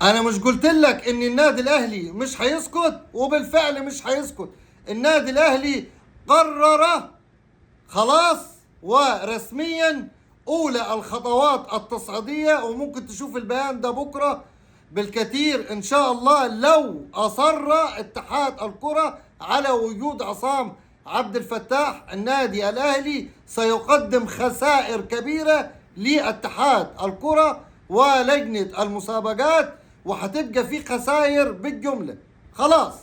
انا مش قلت لك ان النادي الاهلي مش هيسكت؟ وبالفعل مش هيسكت. النادي الاهلي قرر خلاص ورسميا اولى الخطوات التصعيديه، وممكن تشوف البيان ده بكره بالكثير ان شاء الله، لو اصر اتحاد الكره على وجود عصام عبد الفتاح. النادي الاهلي سيقدم خسائر كبيره لاتحاد الكره ولجنه المسابقات، وهتبقى في خسائر بالجمله. خلاص.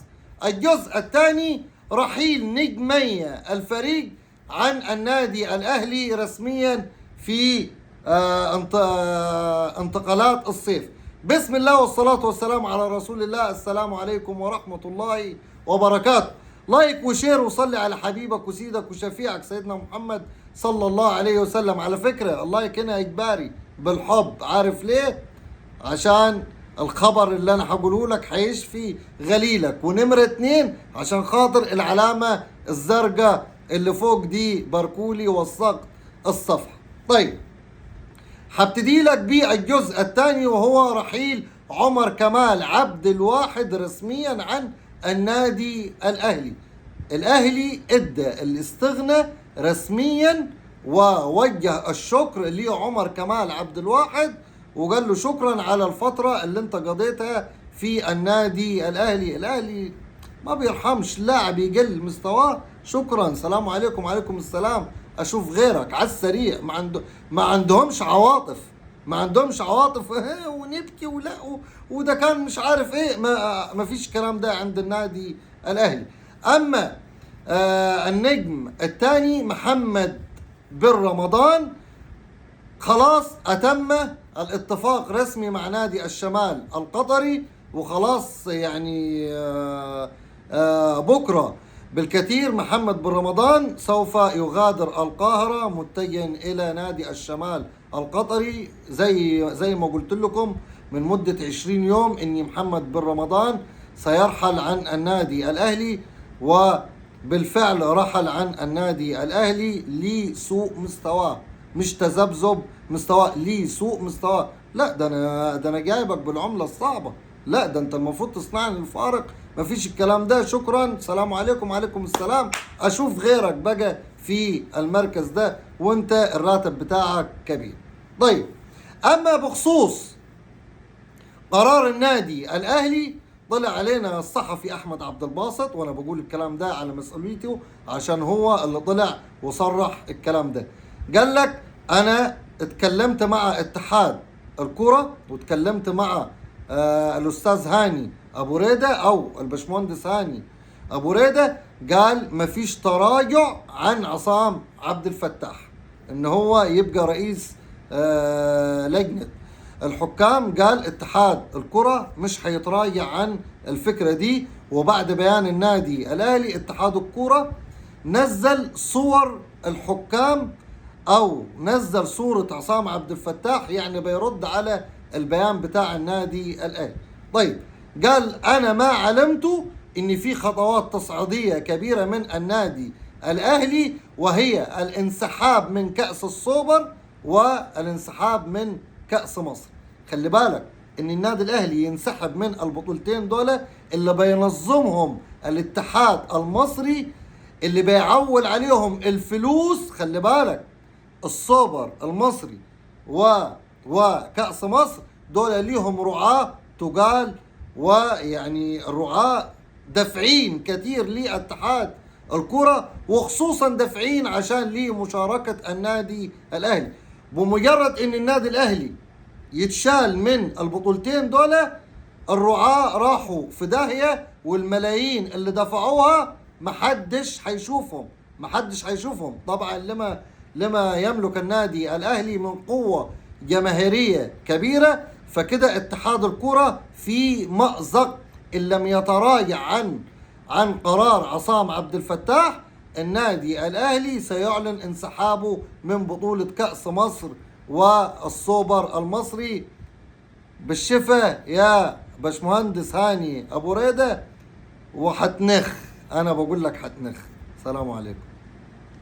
الجزء الثاني رحيل نجمي الفريق عن النادي الاهلي رسميا في انتقالات الصيف. بسم الله والصلاة والسلام على رسول الله. السلام عليكم ورحمة الله وبركاته. لايك وشير وصلي على حبيبك وسيدك وشفيعك سيدنا محمد صلى الله عليه وسلم. على فكرة اللايك هنا إجباري بالحب. عارف ليه؟ عشان الخبر اللي انا هقوله لك هيشفي غليلك. ونمرة 2 عشان خاطر العلامة الزرقاء اللي فوق دي باركولي وثقت الصفحة. طيب، هبتدي لك بالجزء الثاني وهو رحيل عمر كمال عبد الواحد رسميا عن النادي الاهلي. الاهلي ادى الاستغناء رسميا ووجه الشكر لعمر كمال عبد الواحد، وقال له شكرا على الفترة اللي انت قضيتها في النادي الاهلي. الاهلي ما بيرحمش لاعب يقل مستواه. شكرا، سلام عليكم. وعليكم السلام. اشوف غيرك على السريع. ما عندهمش عواطف. ما عندهمش عواطف ونبكي ولا وده كان مش عارف ايه. ما فيش كلام ده عند النادي الاهلي. اما النجم الثاني محمد بن رمضان، خلاص أتم الاتفاق رسمي مع نادي الشمال القطري، وخلاص يعني بكرة بالكثير محمد بن رمضان سوف يغادر القاهرة متجها إلى نادي الشمال القطري. زي ما قلت لكم من مدة 20 يوم إن محمد بن رمضان سيرحل عن النادي الأهلي، وبالفعل رحل عن النادي الأهلي لسوء مستواه. مش تذبذب مستواه، ليه سوء مستواه. لا ده انا جايبك بالعمله الصعبه. لا ده انت المفروض تصنعني الفارق. مفيش الكلام ده. شكرا، سلام عليكم. وعليكم السلام. اشوف غيرك بقى في المركز ده وانت الراتب بتاعك كبير. طيب، اما بخصوص قرار النادي الاهلي، طلع علينا الصحفي احمد عبد الباسط، وانا بقول الكلام ده على مسؤوليته عشان هو اللي طلع وصرح الكلام ده. قال لك انا اتكلمت مع اتحاد الكرة واتكلمت مع الاستاذ هاني ابو ريدة او البشمهندس هاني ابو ريدة، قال مفيش تراجع عن عصام عبد الفتاح ان هو يبقى رئيس لجنة الحكام. قال اتحاد الكرة مش هيتراجع عن الفكرة دي. وبعد بيان النادي الاهلي اتحاد الكرة نزل صور الحكام او نزل صورة عصام عبد الفتاح، يعني بيرد على البيان بتاع النادي الاهلي. طيب، قال انا ما علمت ان في خطوات تصعيدية كبيرة من النادي الاهلي، وهي الانسحاب من كأس السوبر والانسحاب من كأس مصر. خلي بالك ان النادي الاهلي ينسحب من البطولتين دول اللي بينظمهم الاتحاد المصري، اللي بيعول عليهم الفلوس. خلي بالك السوبر المصري وكأس مصر دول ليهم رعاة تقال، ويعني الرعاة دافعين كتير لاتحاد الكرة، وخصوصا دافعين عشان لمشاركة النادي الاهلي. بمجرد ان النادي الاهلي يتشال من البطولتين دول، الرعاة راحوا في داهية، والملايين اللي دفعوها محدش هيشوفهم. طبعا لما يملك النادي الاهلي من قوة جماهيرية كبيرة، فكده اتحاد الكرة في مأزق ان لم يتراجع عن قرار عصام عبد الفتاح. النادي الاهلي سيعلن انسحابه من بطولة كأس مصر والسوبر المصري. بالشفا يا باشمهندس هاني ابو ريدة، وحتنخ. انا بقول لك حتنخ. سلام عليكم.